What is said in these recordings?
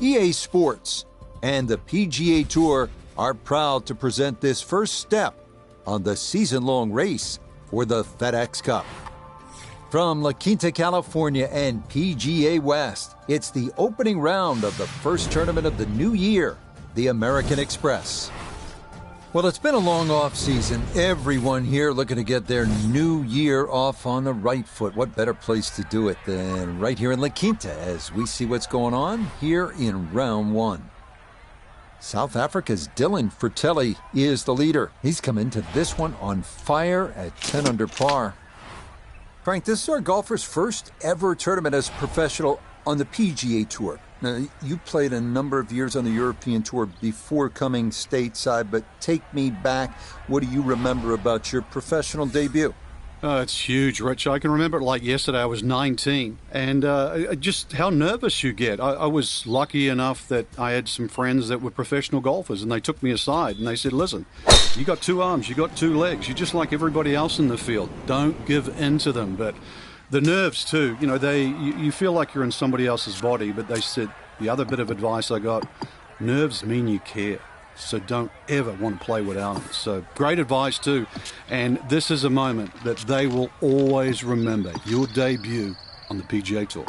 EA Sports, and the PGA Tour are proud to present this first step on the season-long race for the FedEx Cup. From La Quinta, California and PGA West, it's the opening round of the first tournament of the new year, the American Express. Well, it's been a long off-season. Everyone here looking to get their new year off on the right foot. What better place to do it than right here in La Quinta as we see what's going on here in round one. South Africa's Dylan Fratelli is the leader. He's come into this one on fire at 10 under par. Frank, this is our golfer's first ever tournament as a professional on the PGA Tour. Now, you played a number of years on the European Tour before coming stateside, but take me back. What do you remember about your professional debut? It's huge, Rich. I can remember it like yesterday. I was 19, and just how nervous you get. I was lucky enough that I had some friends that were professional golfers, and they took me aside, and they said, listen, you got two arms, you got two legs. You're just like everybody else in the field. Don't give in to them. But the nerves, too, you know, you feel like you're in somebody else's body, but they said the other bit of advice I got, nerves mean you care. So don't ever want to play without them. So great advice too. And this is a moment that they will always remember, your debut on the PGA Tour.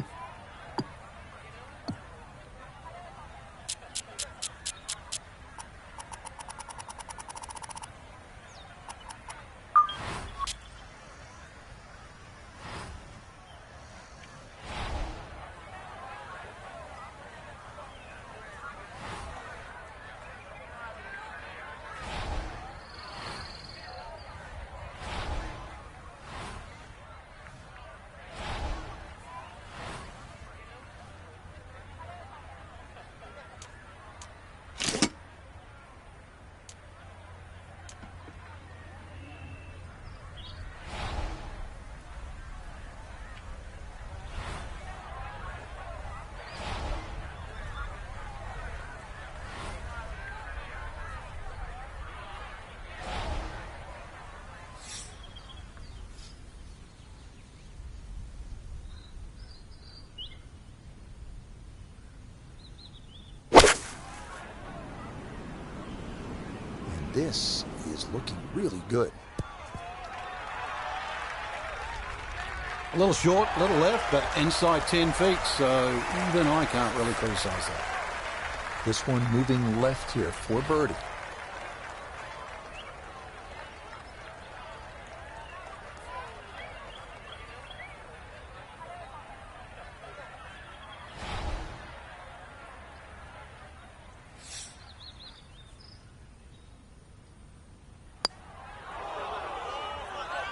This is looking really good. A little short, a little left, but inside 10 feet, so even I can't really criticize that. This one moving left here for birdie.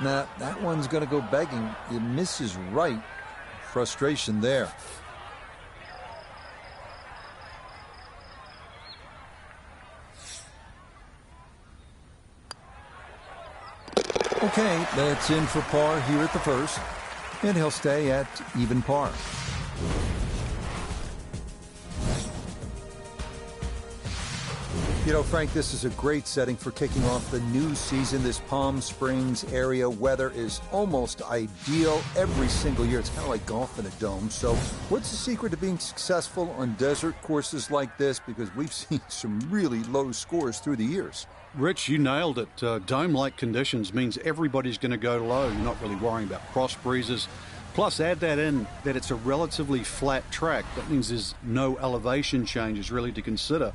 Now, that one's going to go begging. It misses right. Frustration there. Okay, that's in for par here at the first. And he'll stay at even par. You know, Frank, this is a great setting for kicking off the new season. This Palm Springs area weather is almost ideal every single year. It's kind of like golf in a dome. So what's the secret to being successful on desert courses like this? Because we've seen some really low scores through the years. Rich, you nailed it. Dome-like conditions means everybody's going to go low. You're not really worrying about cross breezes. Plus, add that in that it's a relatively flat track. That means there's no elevation changes really to consider.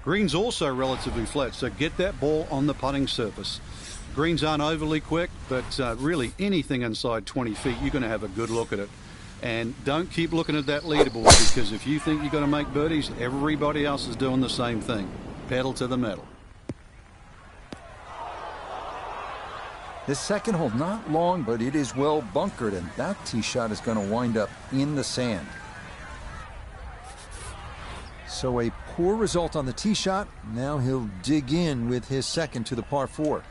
Green's also relatively flat, so get that ball on the putting surface. Greens aren't overly quick, but really anything inside 20 feet, you're going to have a good look at it. And don't keep looking at that leaderboard, because if you think you're going to make birdies, everybody else is doing the same thing. Pedal to the metal. This second hole, not long, but it is well bunkered, and that tee shot is going to wind up in the sand. So a poor result on the tee shot. Now he'll dig in with his second to the par 4.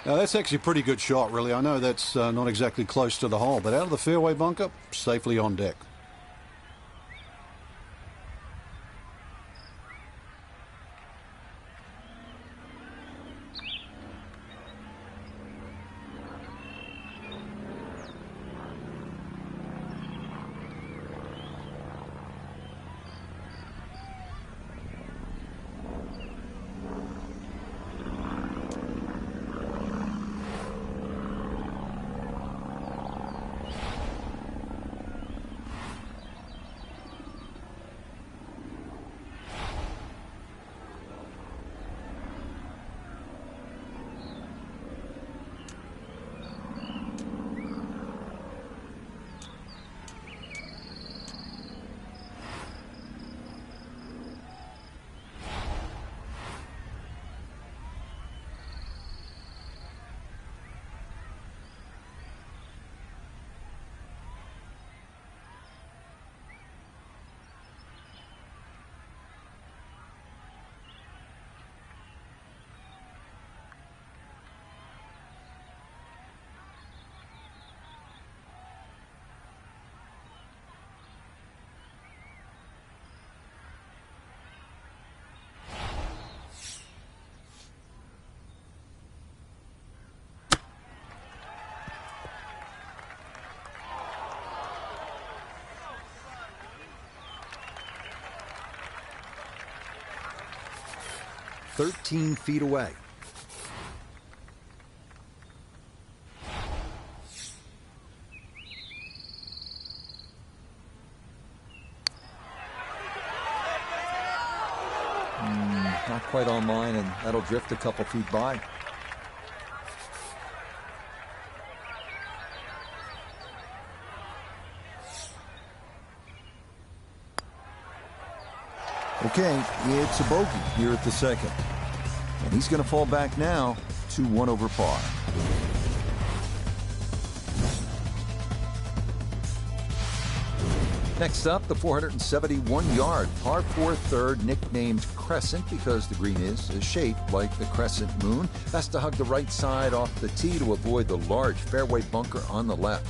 Now, that's actually a pretty good shot, really. I know that's not exactly close to the hole, but out of the fairway bunker, safely on deck. "13 feet away." Not quite on line, and that'll drift a couple feet by. Okay, it's a bogey here at the second. And he's going to fall back now to 1 over par. Next up, the 471-yard par 4 third, nicknamed Crescent because the green is shaped like the crescent moon. Has to hug the right side off the tee to avoid the large fairway bunker on the left.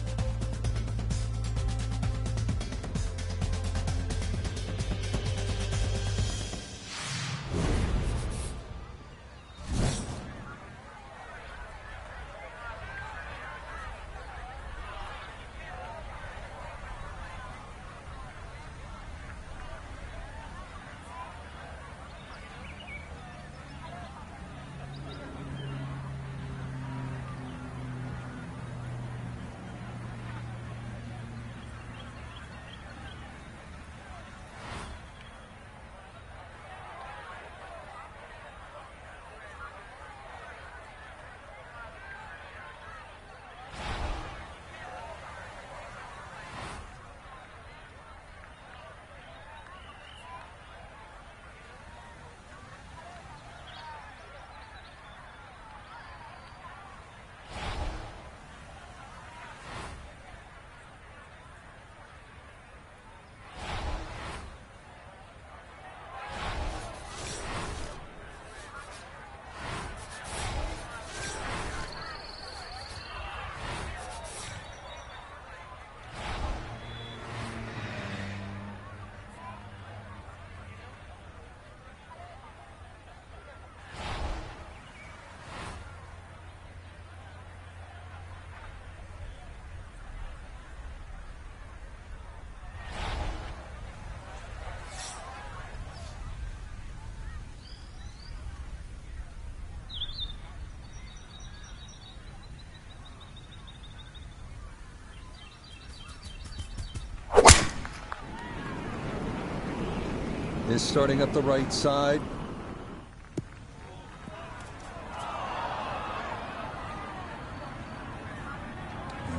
Is starting up the right side.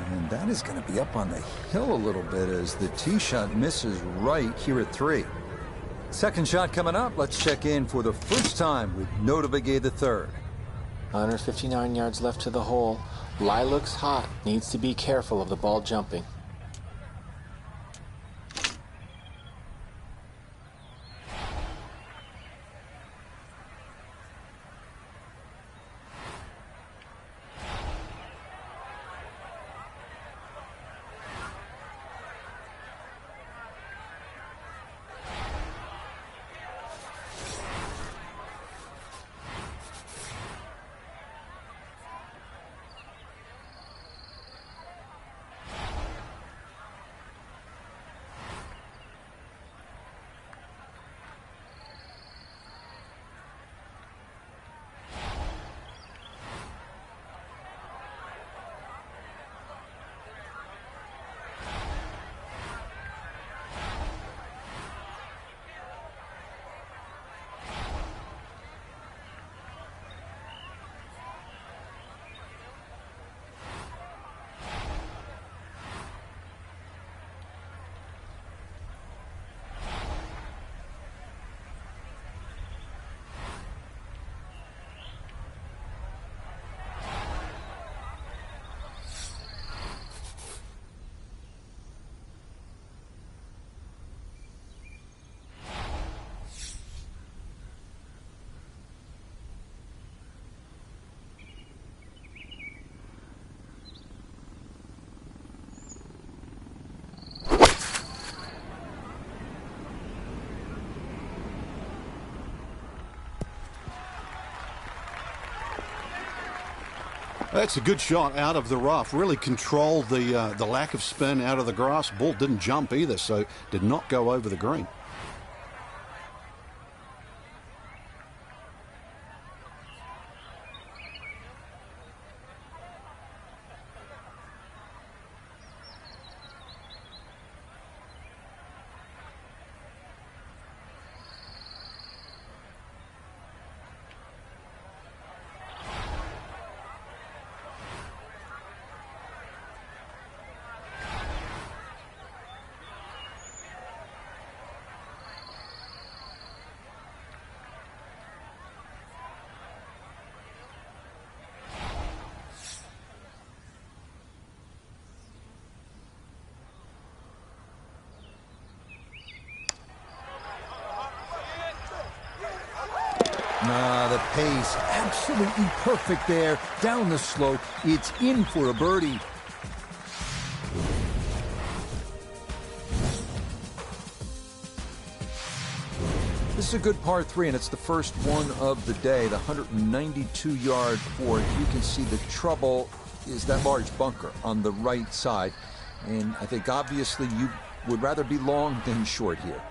And that is going to be up on the hill a little bit as the tee shot misses right here at 3. Second shot coming up. Let's check in for the first time with Notavigay the third. 159 yards left to the hole. Lie looks hot. Needs to be careful of the ball jumping. That's a good shot out of the rough. Really controlled the lack of spin out of the grass. Ball didn't jump either, so did not go over the green. The pace, absolutely perfect there. Down the slope, it's in for a birdie. This is a good par 3, and it's the first one of the day, the 192-yard four. You can see the trouble is that large bunker on the right side, and I think obviously you would rather be long than short here.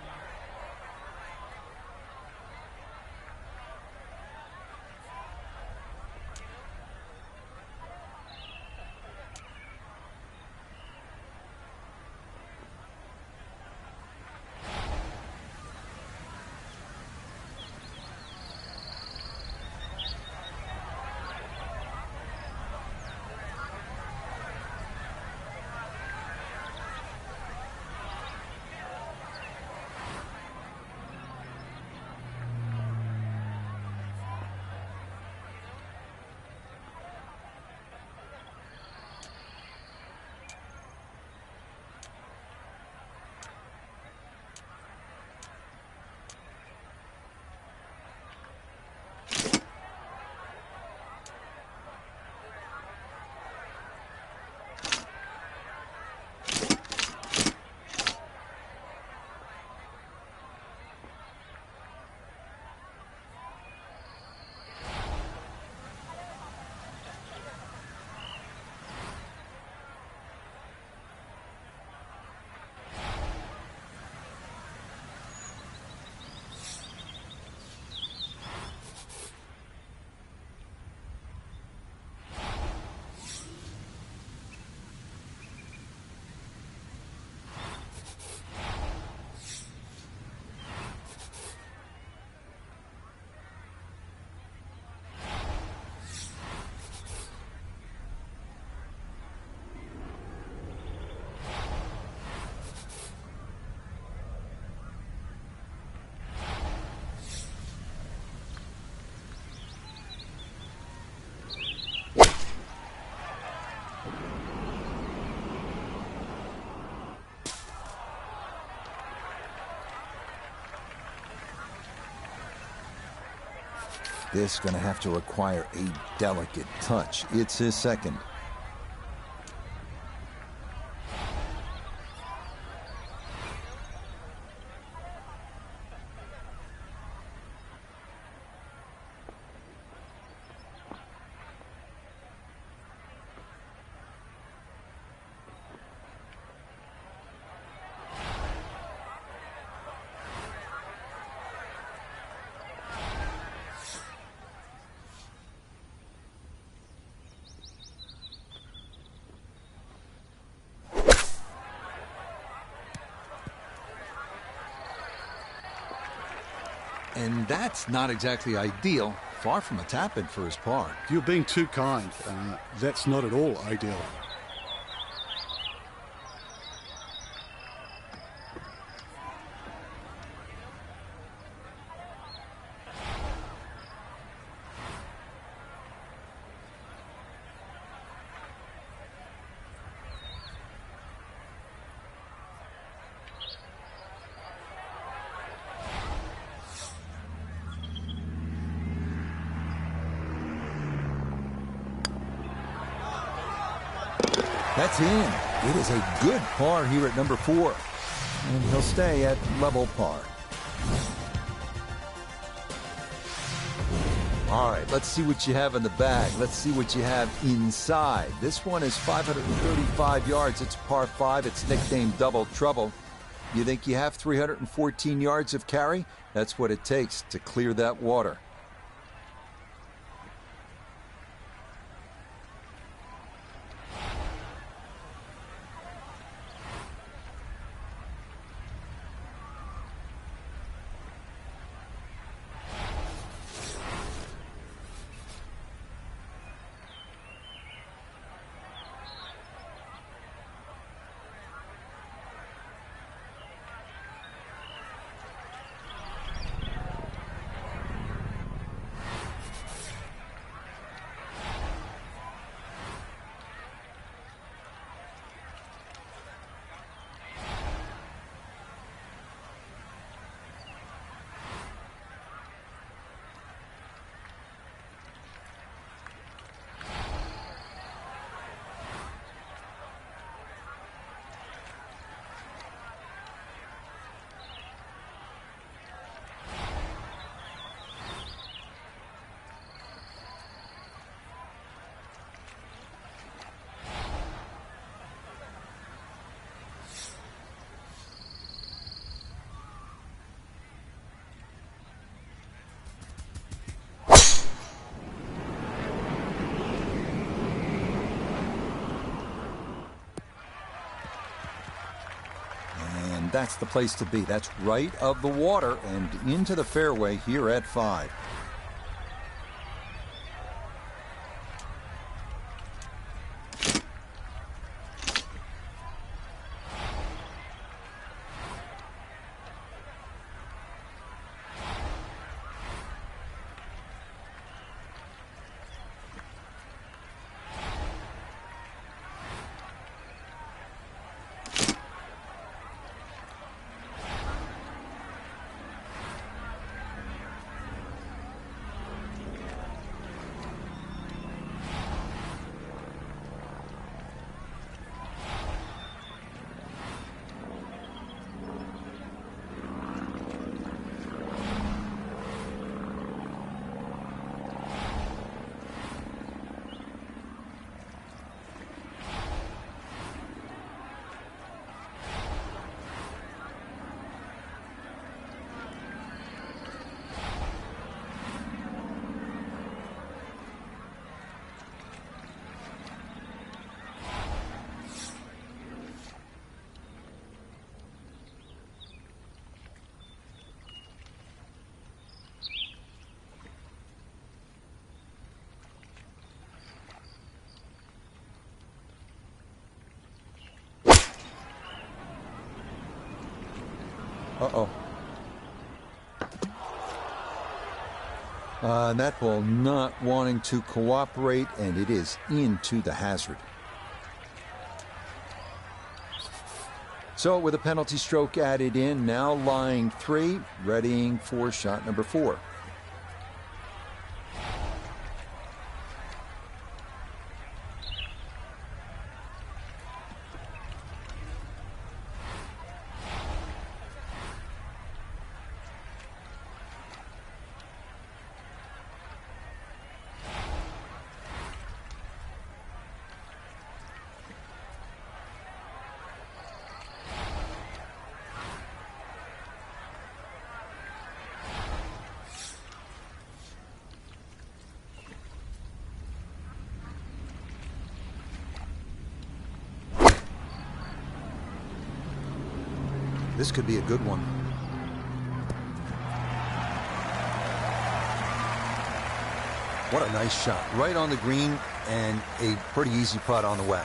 This is going to have to require a delicate touch. It's his second. And that's not exactly ideal. Far from a tap-in for his par. You're being too kind. That's not at all ideal. That's in. It is a good par here at number 4. And he'll stay at level par. All right, let's see what you have in the bag. Let's see what you have inside. This one is 535 yards. It's par 5. It's nicknamed Double Trouble. You think you have 314 yards of carry? That's what it takes to clear that water. That's the place to be. That's right of the water and into the fairway here at 5. Uh-oh. And that ball not wanting to cooperate, and it is into the hazard. So with a penalty stroke added in, now lying 3, readying for shot number 4. This could be a good one. What a nice shot. Right on the green and a pretty easy putt on the way.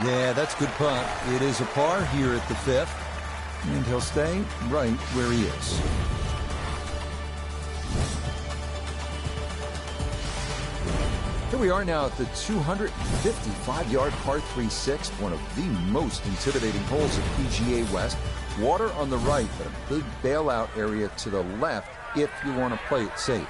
Yeah, that's good putt. It is a par here at the 5th, and he'll stay right where he is. Here we are now at the 255-yard par 3-6, one of the most intimidating holes at PGA West. Water on the right, but a big bailout area to the left if you want to play it safe.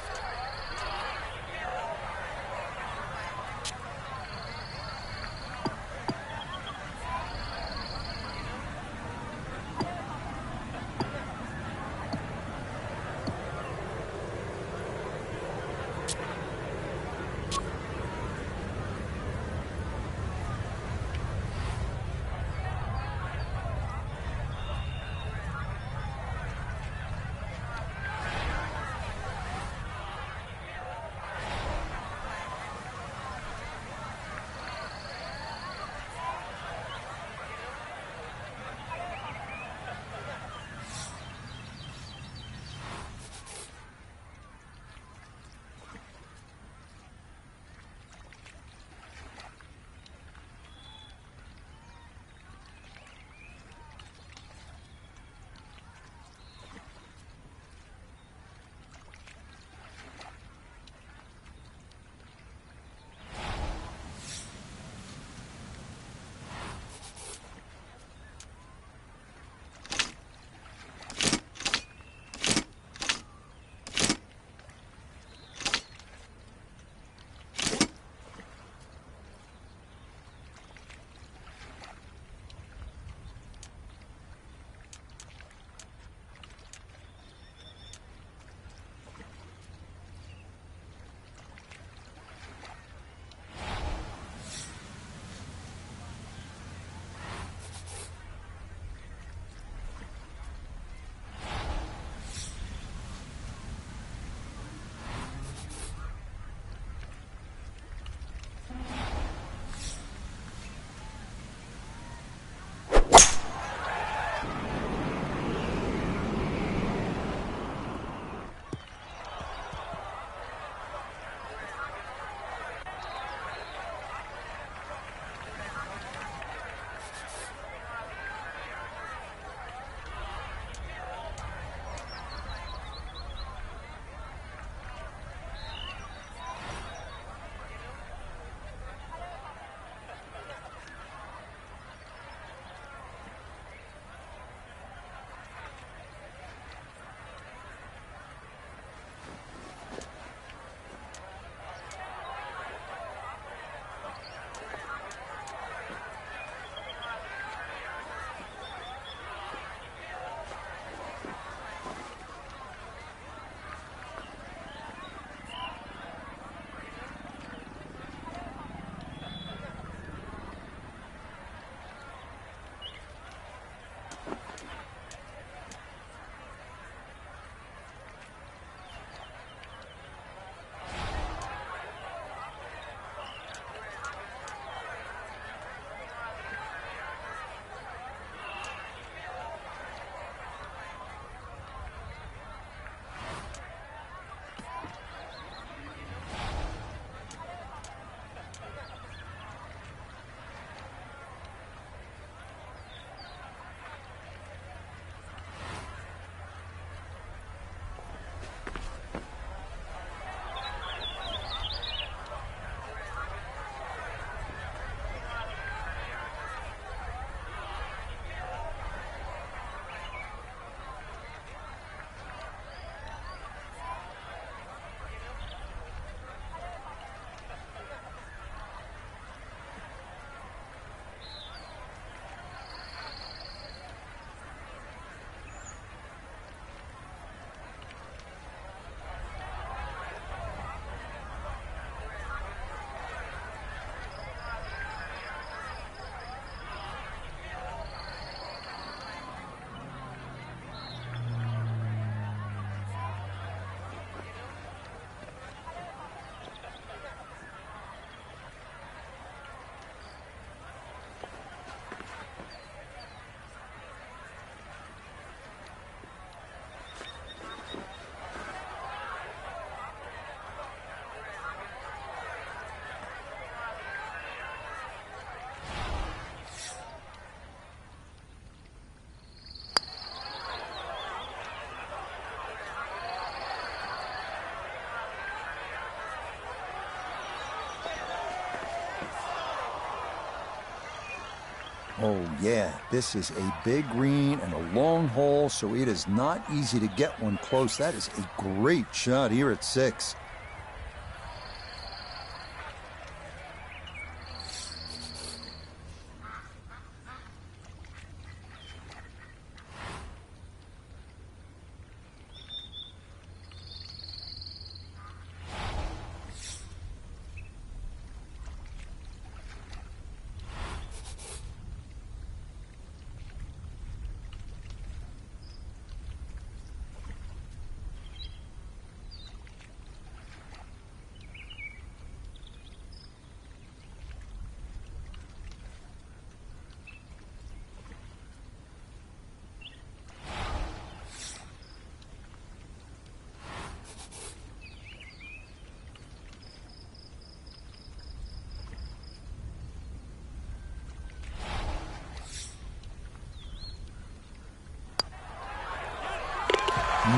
Oh, yeah, this is a big green and a long hole, so it is not easy to get one close. That is a great shot here at 6.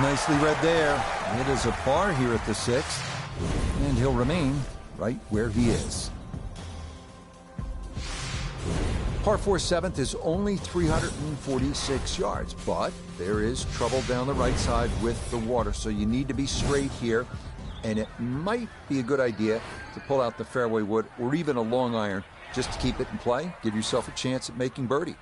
Nicely read there. It is a par here at the 6th, and he'll remain right where he is. Par 4 7th is only 346 yards, but there is trouble down the right side with the water, so you need to be straight here, and it might be a good idea to pull out the fairway wood or even a long iron just to keep it in play, give yourself a chance at making birdie.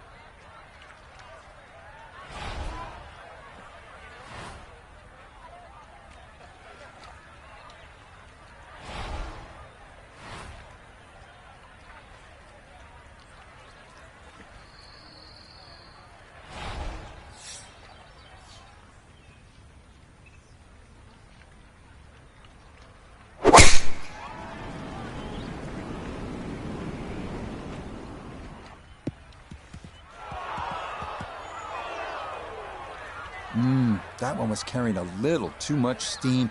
That one was carrying a little too much steam.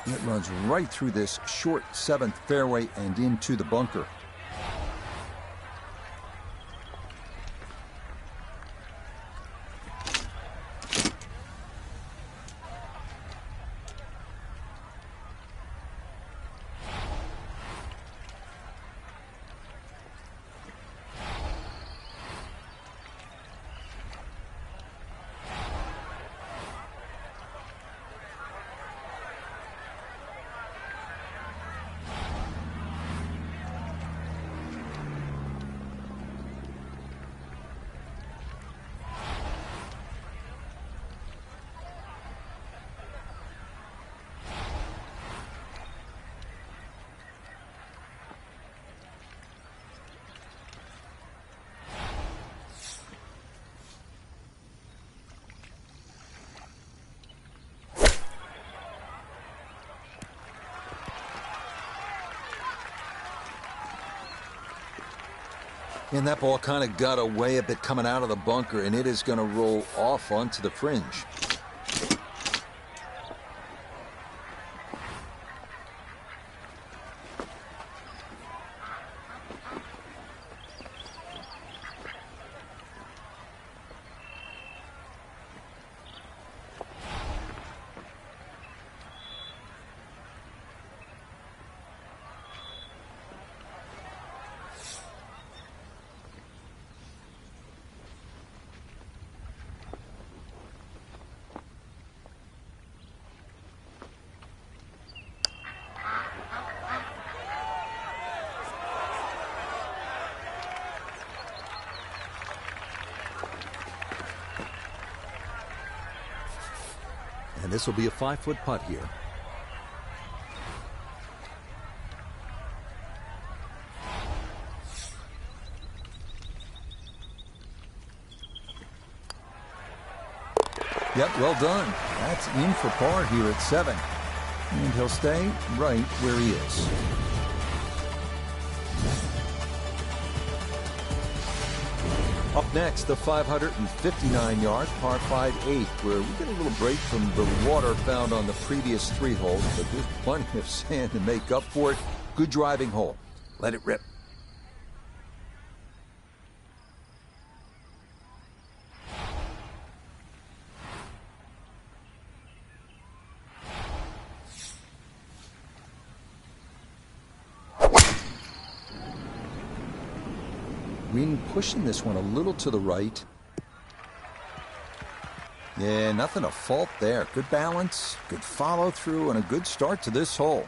It runs right through this short 7th fairway and into the bunker. And that ball kind of got away a bit coming out of the bunker, and it is going to roll off onto the fringe. And this will be a 5-foot putt here. Yep, well done. That's in for par here at 7. And he'll stay right where he is. Up next, the 559-yard par 5/8, where we get a little break from the water found on the previous 3 holes, but there's plenty of sand to make up for it. Good driving hole. Let it rip. Wind pushing this one a little to the right. Yeah, nothing to fault there. Good balance, good follow through, and a good start to this hole.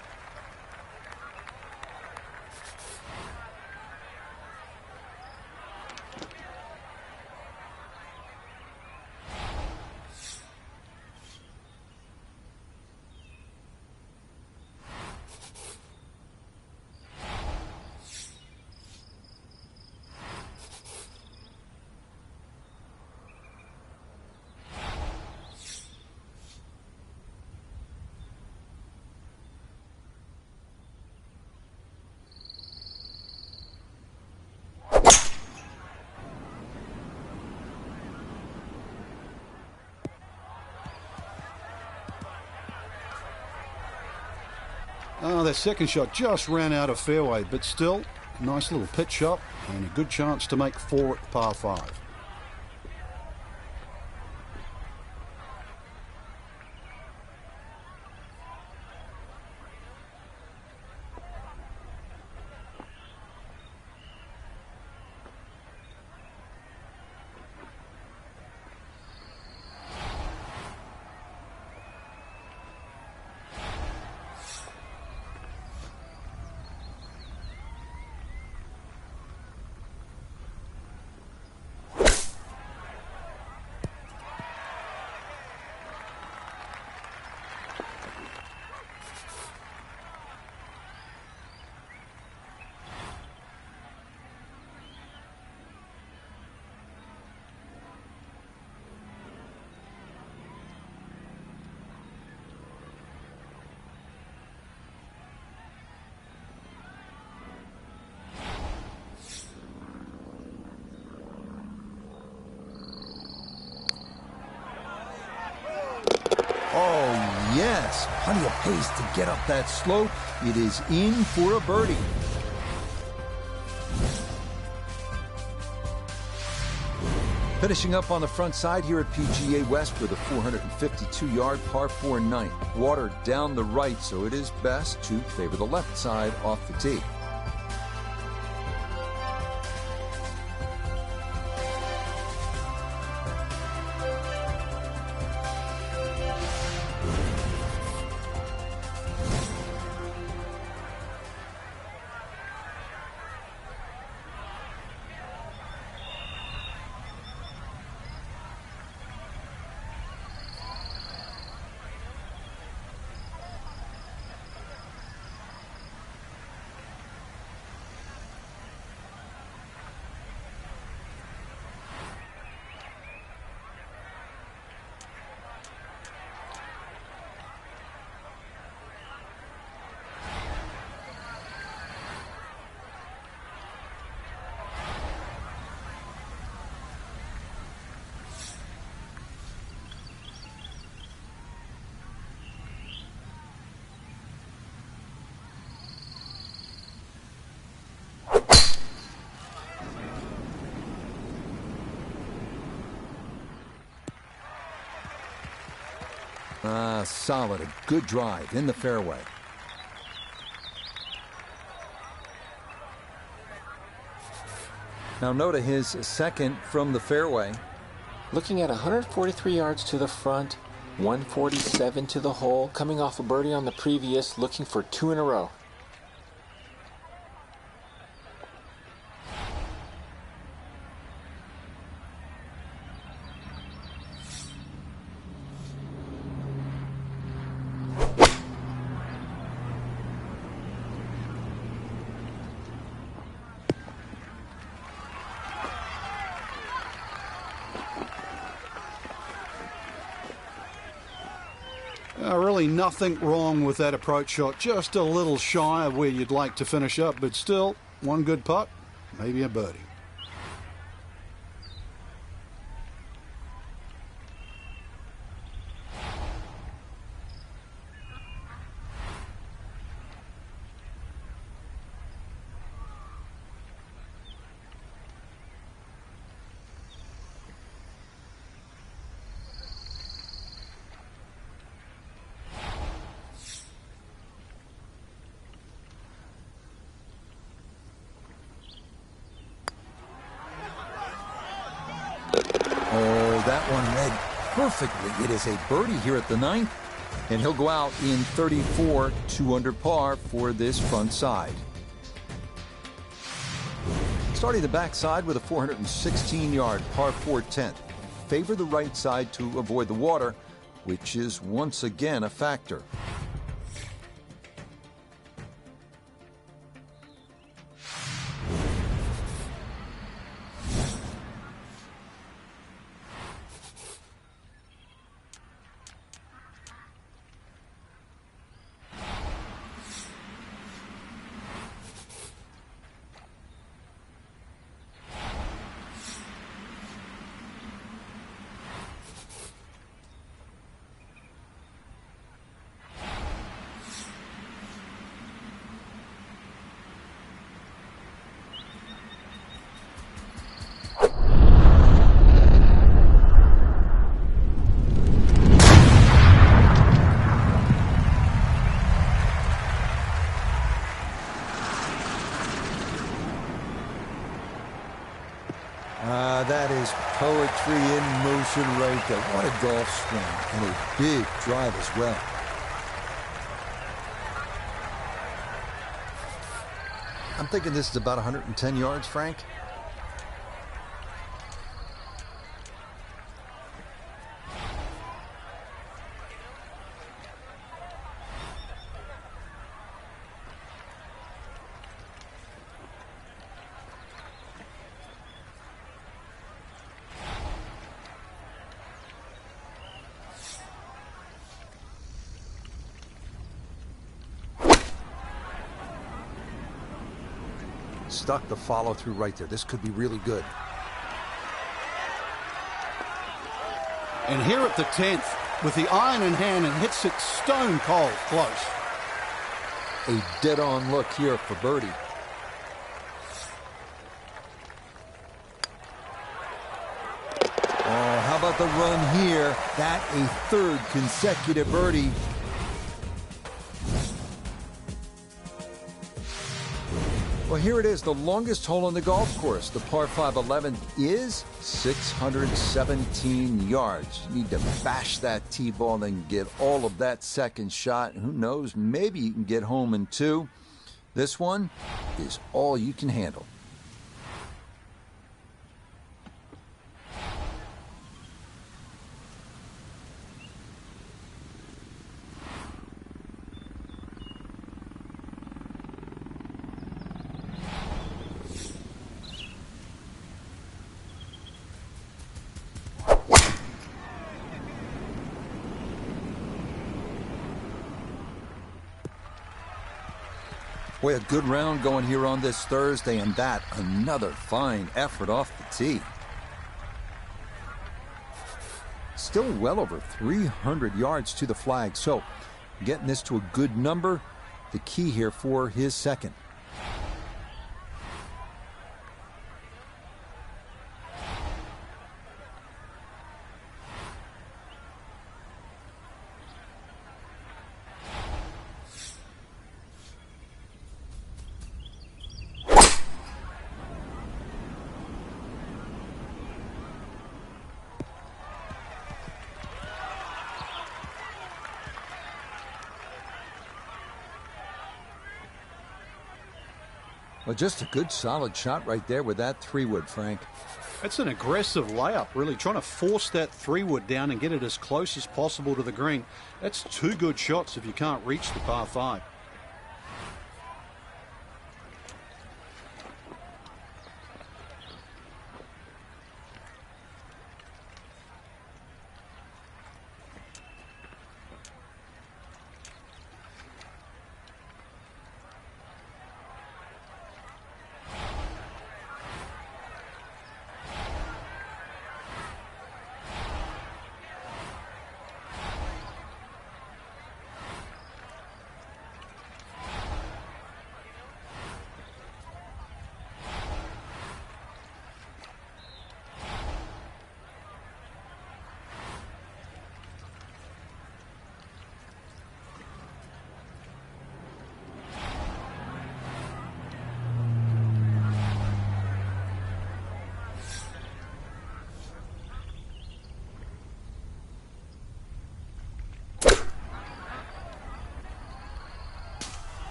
Oh, that second shot just ran out of fairway, but still, a nice little pitch shot and a good chance to make 4 at par 5. Oh, yes. Plenty of pace to get up that slope. It is in for a birdie. Finishing up on the front side here at PGA West with a 452-yard par 4 ninth. Water down the right, so it is best to favor the left side off the tee. Solid, a good drive in the fairway. Now note his second from the fairway. Looking at 143 yards to the front, 147 to the hole, coming off a birdie on the previous, looking for 2 in a row. Really nothing wrong with that approach shot. Just a little shy of where you'd like to finish up, but still, one good putt, maybe a birdie. that one read perfectly. It is a birdie here at the ninth, and he'll go out in 34, 2 under par for this front side. Starting the backside with a 416-yard par 4 10th. Favor the right side to avoid the water, which is once again a factor. That is poetry in motion right there. What a golf swing, and a big drive as well. I'm thinking this is about 110 yards, Frank. Stuck the follow through right there. This could be really good. And here at the 10th, with the iron in hand, and hits it stone cold close. A dead-on look here for birdie. Oh, how about the run here? That a third consecutive birdie. Well, here it is, the longest hole on the golf course. The par 5 11th is 617 yards. You need to bash that tee ball and get all of that second shot. Who knows, maybe you can get home in 2. This one is all you can handle. Boy, a good round going here on this Thursday, and that another fine effort off the tee. Still well over 300 yards to the flag, so getting this to a good number, the key here for his second. Well, just a good solid shot right there with that 3-wood, Frank. That's an aggressive layup, really, trying to force that 3-wood down and get it as close as possible to the green. That's 2 good shots if you can't reach the par 5.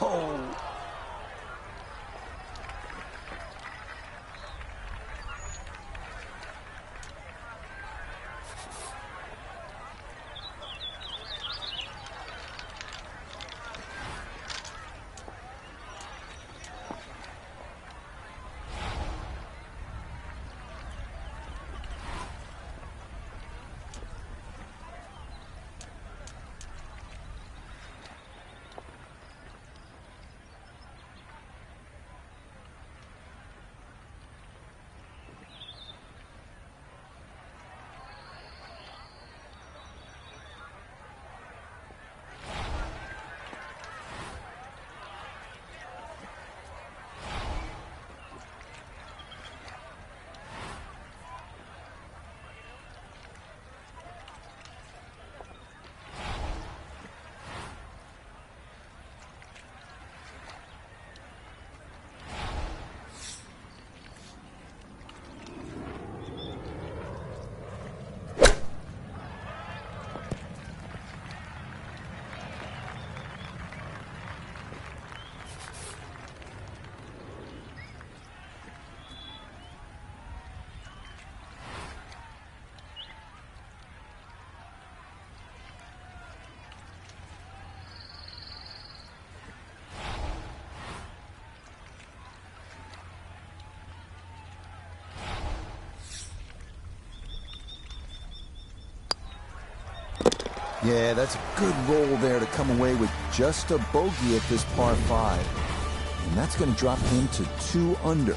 Oh. Yeah, that's a good roll there to come away with just a bogey at this par 5. And that's going to drop him to 2 under.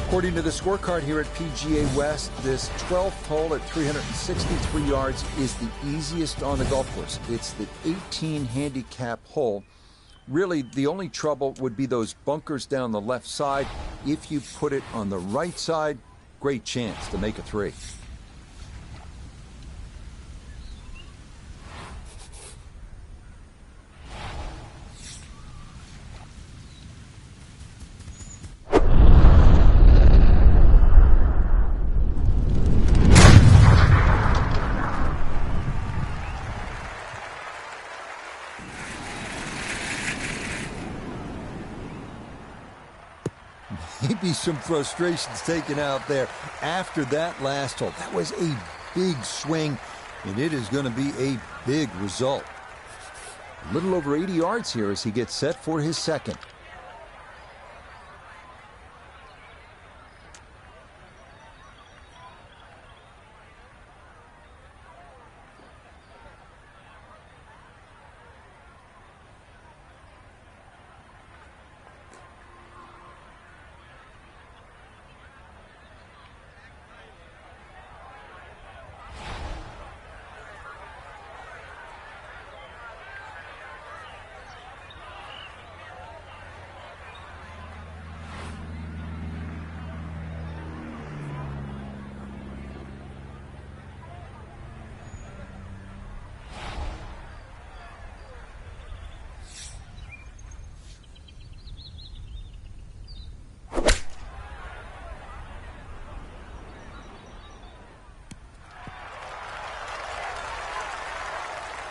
According to the scorecard here at PGA West, this 12th hole at 363 yards is the easiest on the golf course. It's the 18 handicap hole. Really, the only trouble would be those bunkers down the left side. If you put it on the right side, great chance to make a 3. Maybe some frustrations taken out there after that last hole. That was a big swing, and it is going to be a big result. A little over 80 yards here as he gets set for his second.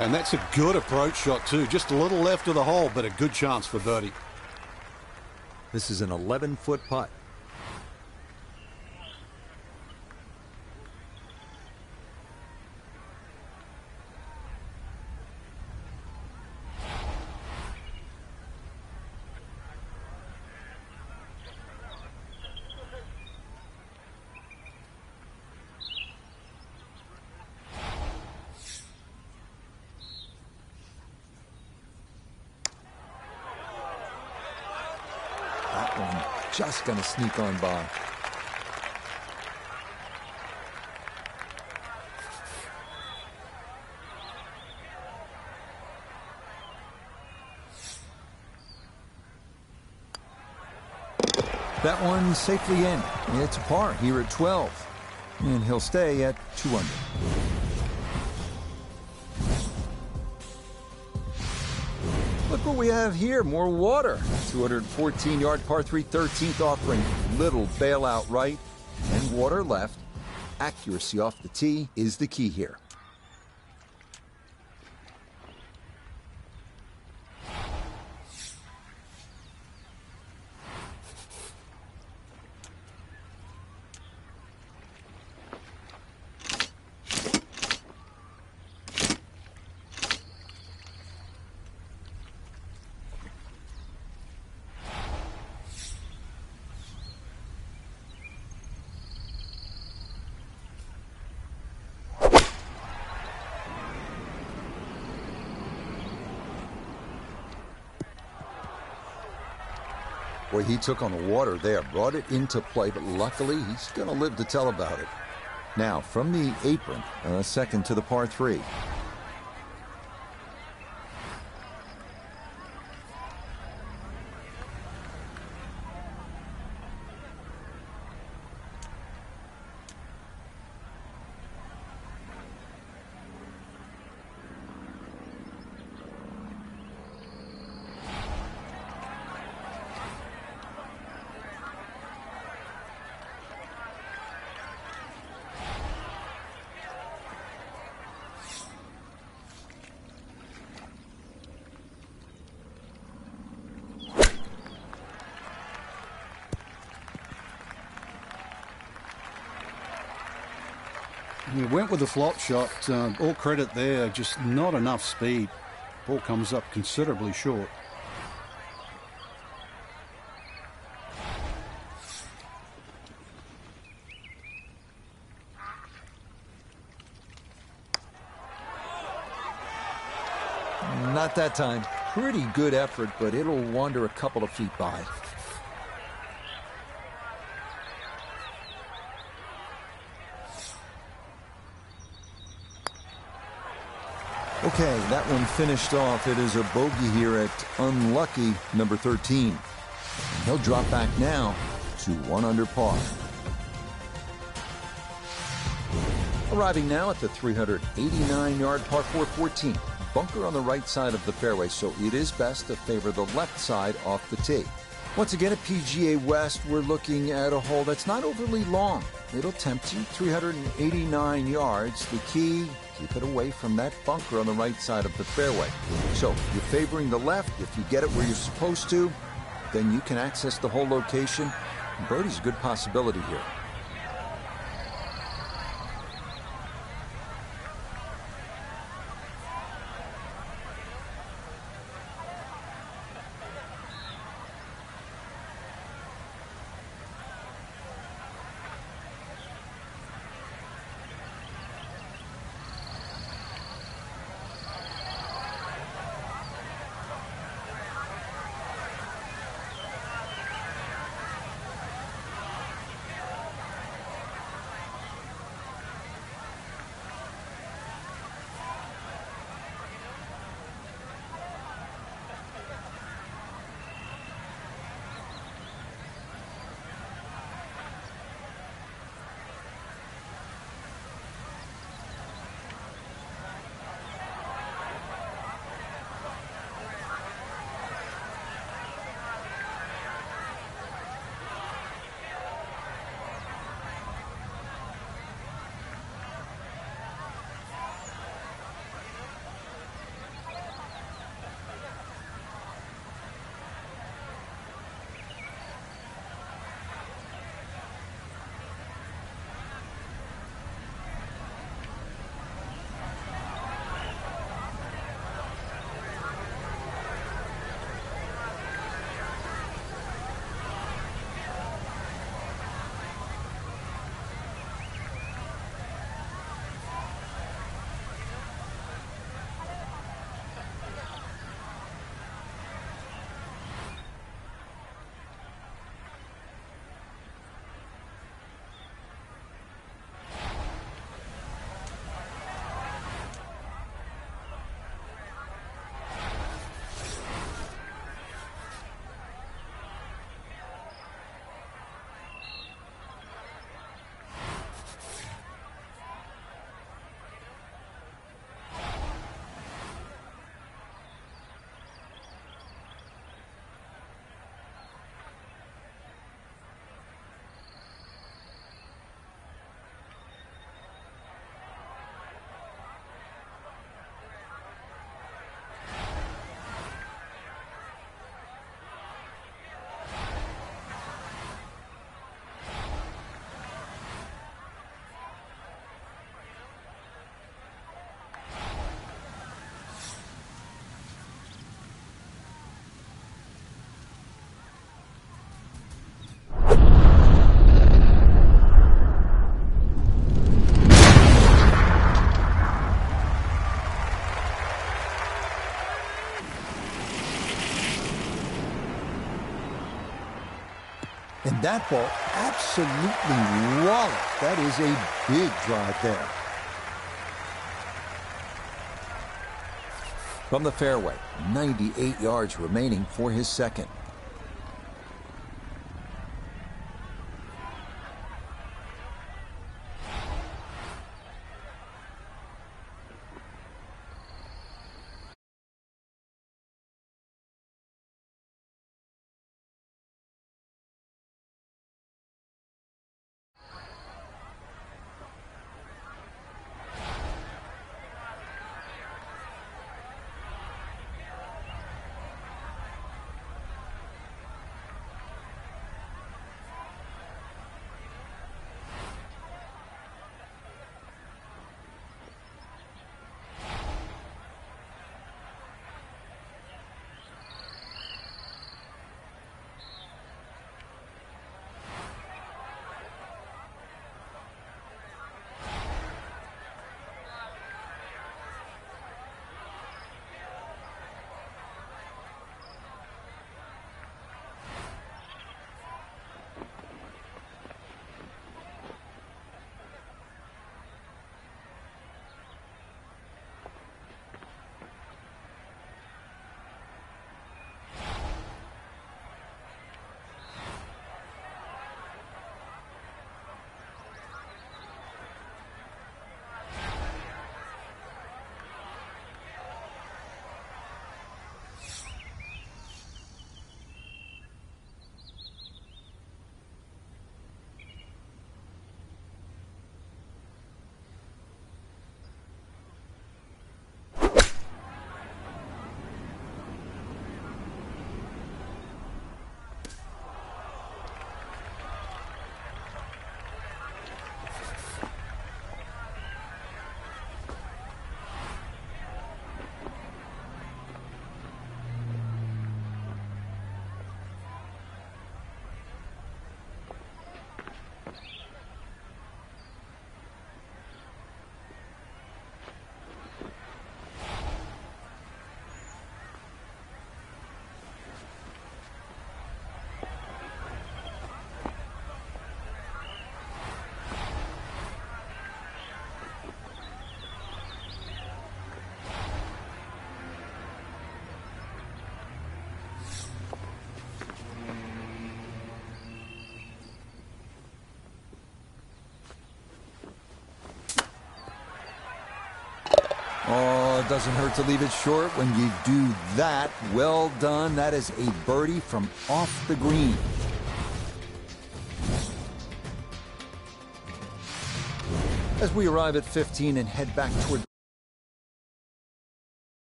And that's a good approach shot, too. Just a little left of the hole, but a good chance for birdie. This is an 11-foot putt. Just going to sneak on by. That one safely in. It's a par here at 12. And he'll stay at 2 under. Look what we have here, more water. 214-yard par 3 13th offering. Little bailout right and water left. Accuracy off the tee is the key here. Boy, he took on the water there, brought it into play, but luckily he's going to live to tell about it. Now, from the apron, second to the par 3. He went with the flop shot. All credit there, just not enough speed. Ball comes up considerably short. Not that time. Pretty good effort, but it'll wander a couple of feet by. Okay, that one finished off. It is a bogey here at unlucky number 13. He'll drop back now to 1 under par. Arriving now at the 389-yard par 4 14. Bunker on the right side of the fairway, so it is best to favor the left side off the tee. Once again at PGA West, we're looking at a hole that's not overly long. It'll tempt you, 389 yards. The key, keep it away from that bunker on the right side of the fairway. So you're favoring the left. If you get it where you're supposed to, then you can access the whole location. Birdie's a good possibility here. And that ball absolutely walloped. That is a big drive there. From the fairway, 98 yards remaining for his second. Oh, it doesn't hurt to leave it short when you do that. Well done. That is a birdie from off the green. As we arrive at 15 and head back toward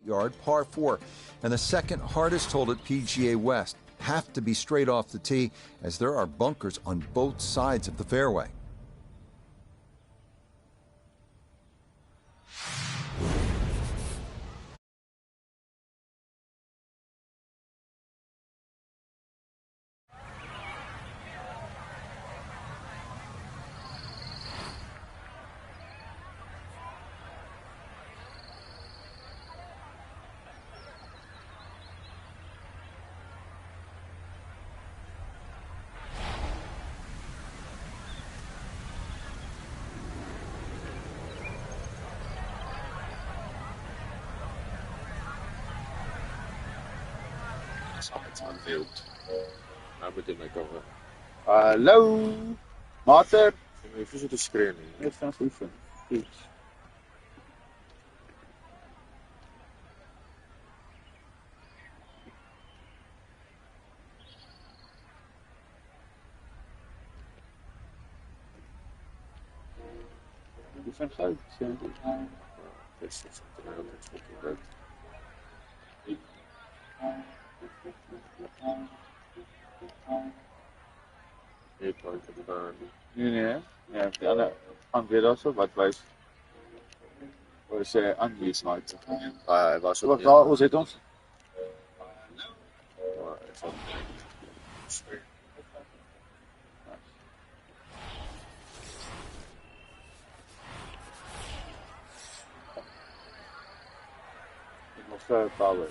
yard, par 4, and the second hardest hole at PGA West. Have to be straight off the tee as there are bunkers on both sides of the fairway. It's unveiled. Nou moet jy my cover. Hallo, mater. Jy moet even so te skree nie. Ek staan oefen. Goed. Oefen goud. Dis terwyl dit goed werk. Net like het Nee. Ja, die ander gaan weer daarso wat wys. Ons sê aanwysheid. hy was Wat daar ons het ons. Ek moet power.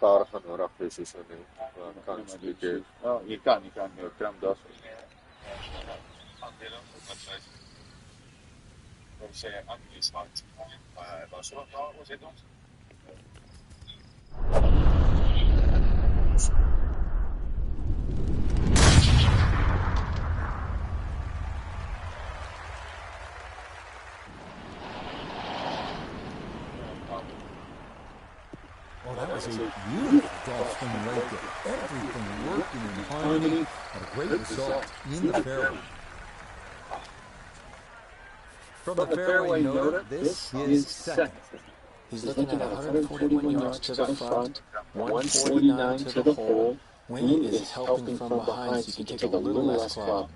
stadig gaan nodig is so nie. Kan bietjie. Ja, je kan kram das. Oh, that was a beautiful golf swing right there. Everything working in harmony. And a great result in the fairway. From the fairway note, this is second. He's looking at 141 yards to the front, 149 to the hole. Wind is helping from behind, so you can take a little less club.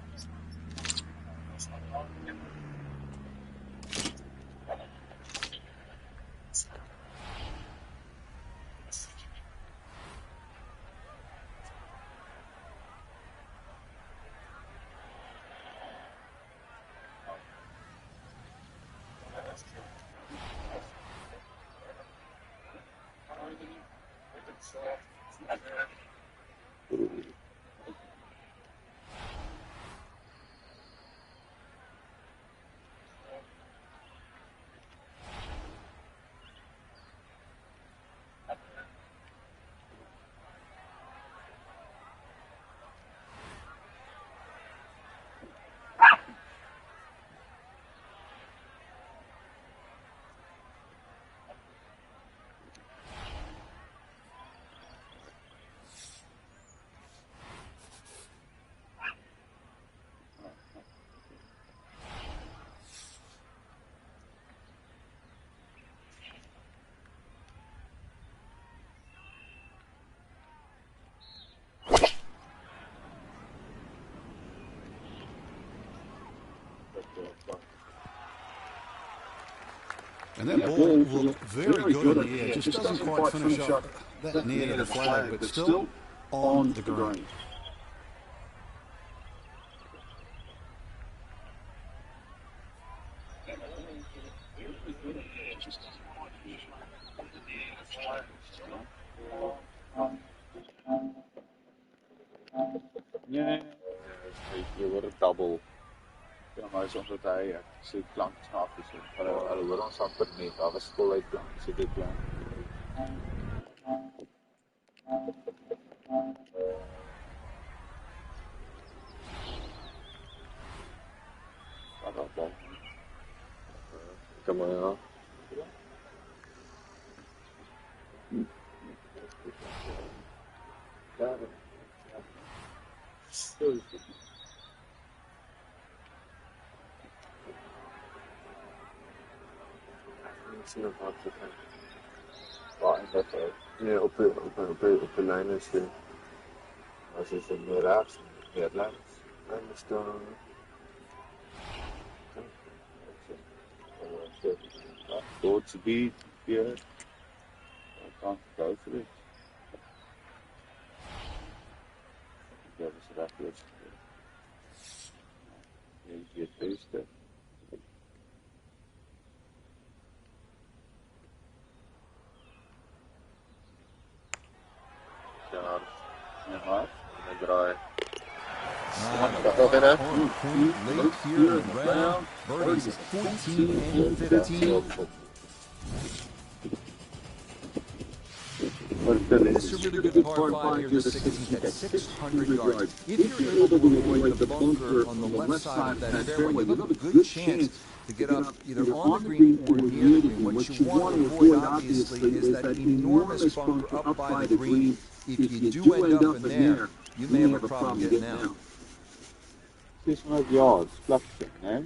And that ball looked very good in the air. Just doesn't quite finish up that near to the flag, but still on the green. Nee, Jy word 'n double. ja, maar is omdat hy sy klank snaaf is. Hulle hoor ons amper nie. Daar was voluit so dit plan. Kom maar ja. Sien of wat dit is. Waar is dat? Nee, op de lijn is het. Als je het meer rechts, meer links. En is dan. Go to beat here. I can't go for it. Yeah, this is that good. You get this stuff. Ja, en draai. Point late here in the round. Birdies at 14 and 15. This is a really good par 5 here, the 16th at 600 yards. If you're able to avoid the bunker on the left side of that fairway, you have a good chance to get up either on the green or near the green. What you want to avoid, obviously, is that enormous bunker up by the green. If you do end up in there, you may have a problem getting out. 600 yards, plakje, hè?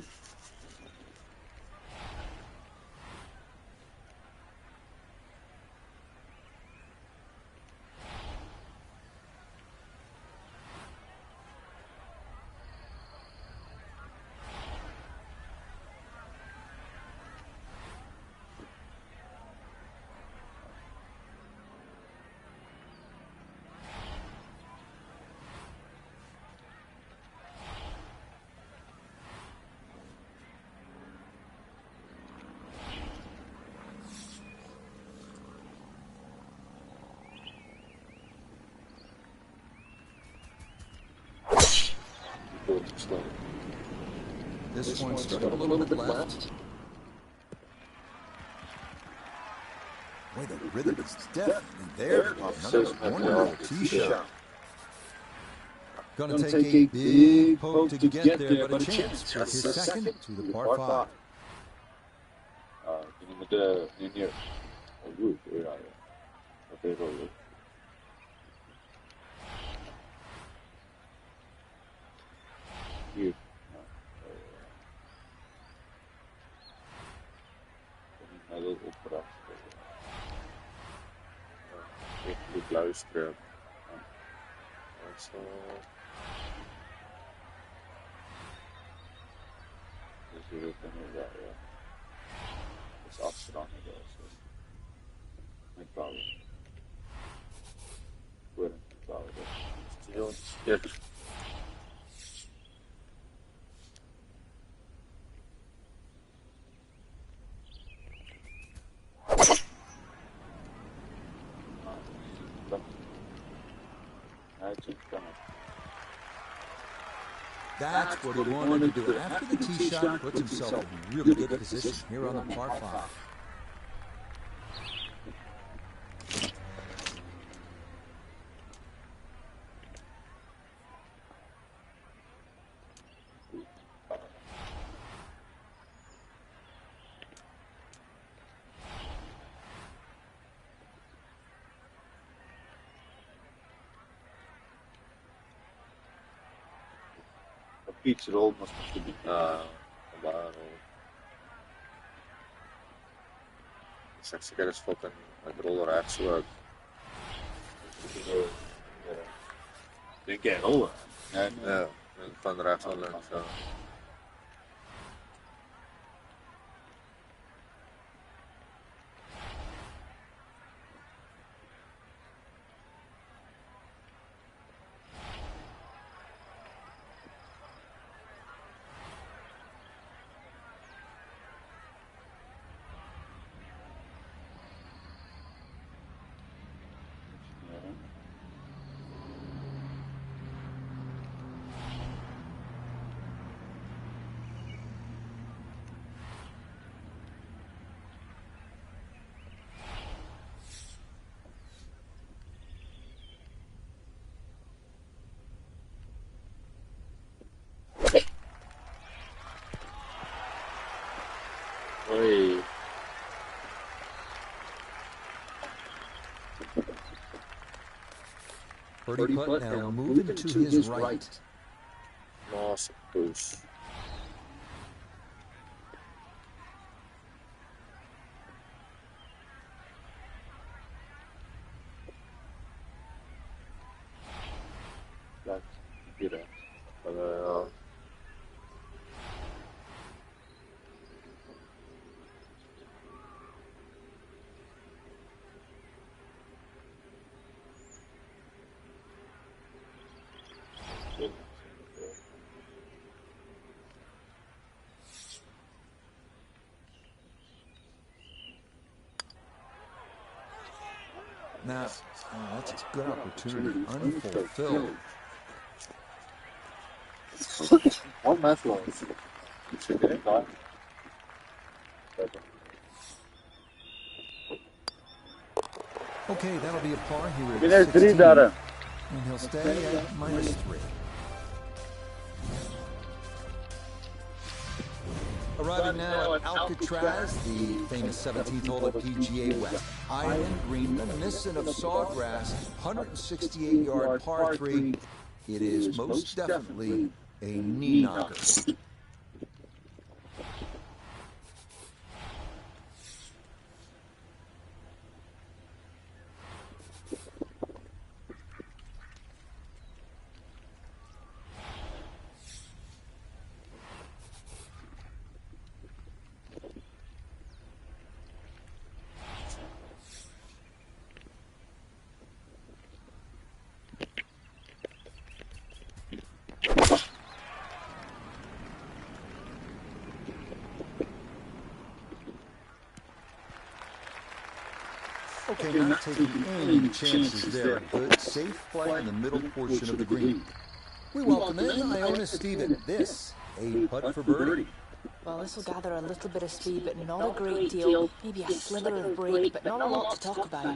40 slow. This one started a little bit left. Boy, the rhythm is definitely there. Another wonderful tee shot. Going to take a big poke to get there, but a chance for his second to the par 5. Ini ada ini oh ya. Oke, roll. Hier. Hij wil opdracht. Ik moet luisteren. Zo. Dus je wilt dan ja. Dat is afstand. Met bouwen. Goed, bouwen. Ja. That's what he wanted to do. After the tee shot, puts himself in really good position here on the par 5. Each roll must be Straks kan het fokken met roller rechts ook. Denk jij rollen? Ja, van rechts naar links. Ja. Oei. Birdie putt now moving to his right. Nossa, push. Laat hier. Now, that's a good opportunity, unfulfilled. One match long. Okay, that'll be a par here There's at 16, three there. and he'll stay at -3. Arriving now at Alcatraz, the famous 17th hole at PGA West. Island green, reminiscent of Sawgrass, 168-yard par 3. It is most definitely a knee knocker. Okay, not taking any chances there. Good, safe play in the middle portion of the green. We welcome in Iona Stephen. This, a putt for birdie. Well, this will gather a little bit of speed, but not a great deal. Maybe a slither of break, but not a lot to talk about.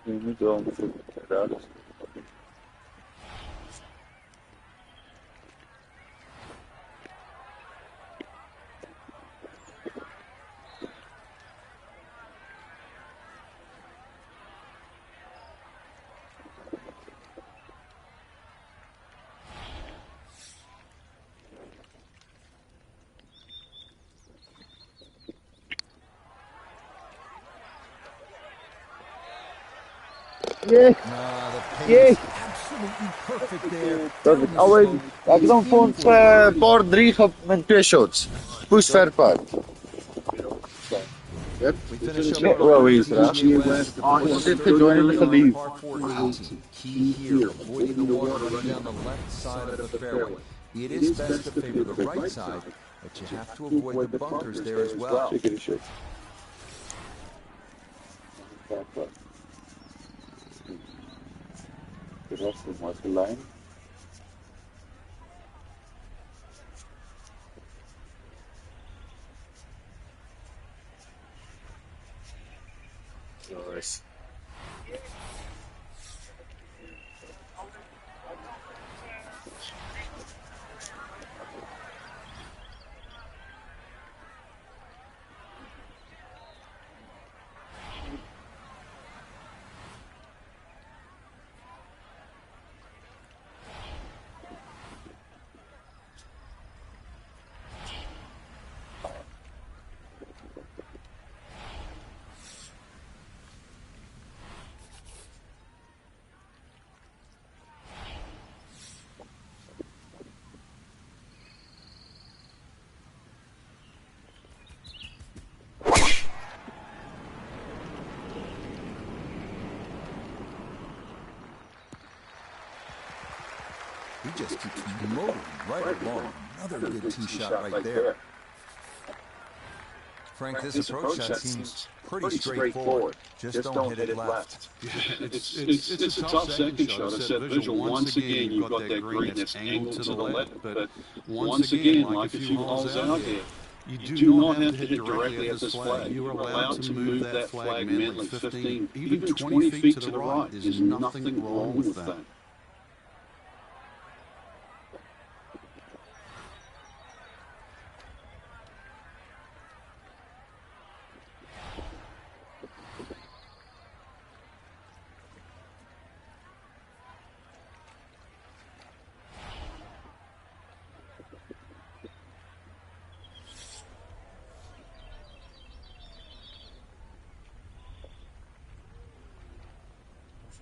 Je moet wel een voet eruit. The pace absolutely perfect there. Dat ik alweer. Ik dan vond paar 3 met 2 shots. Push ver pad. We finish up Yeah, well, he's on he's joining the lead. par 418. Key here, avoiding the water to run down the left side of the fairway. It is best to favor the right side, but you have to avoid the bunkers there as well. Zeker de shot. De rest is maar de lijn. Nice. He just keeps motoring right along. Another good tee shot right there. Frank, this approach shot seems pretty straightforward. Just don't hit it left. It's a tough second shot. I said visual. Once again, you've got that green that's angled to the left, but once again, like a few holes out there, you do not have to hit directly at this flag. You are allowed to move that flag mentally 15, even 20 feet to the right. There's nothing wrong with that.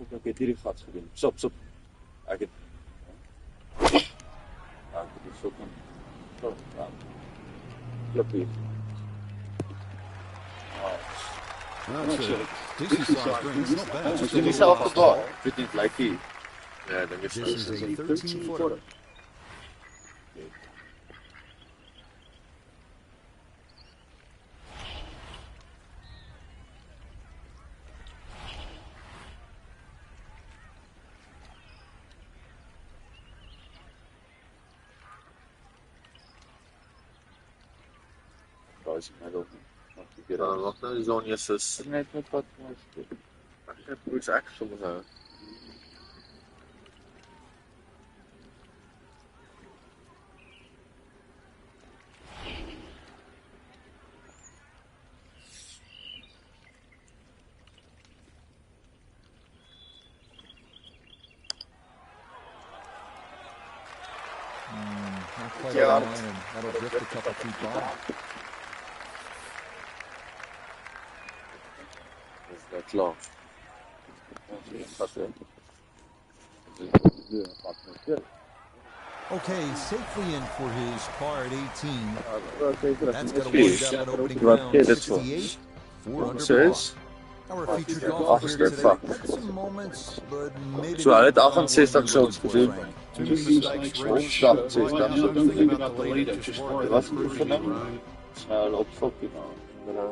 Ik heb hier gat gedaan. Stop. Ik heb. Ik heb het zo van. Klop hier. That's a decent size green. It's not bad. Is jullie zelf gebouwd? Dit niet like hier. Ja, dan is This is het. a 13-footer. Guys, I don't know. Dan wat nou zo'n jesses. Net met wat mooi. Ik heb iets extra zo. Not quite on line, and that'll drift a couple feet by. Is dat klaar? Okay, safely in for his par at 18. That's That's going to wind up an opening round 68, 4 under par. Serieus? Our featured golfer here today had some moments, but maybe Zo, het not 68 shots for gezien. Frank. Two mistakes, Rich. Stop, Right now, stop. nothing about the lead. Just worry Was about het the voor right. hem? Snel op fokje nou.